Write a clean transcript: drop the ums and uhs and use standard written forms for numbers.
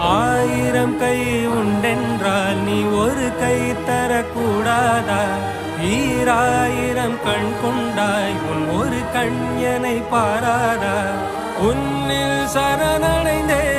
ஆயிரம் கை உண்டென்றால் நீ ஒரு கை தரக்கூடாதா? ஈராயிரம் கண் கொண்டாய் உன் ஒரு கண் என்னை பாராதா? உன்னில் சரணடைந்தே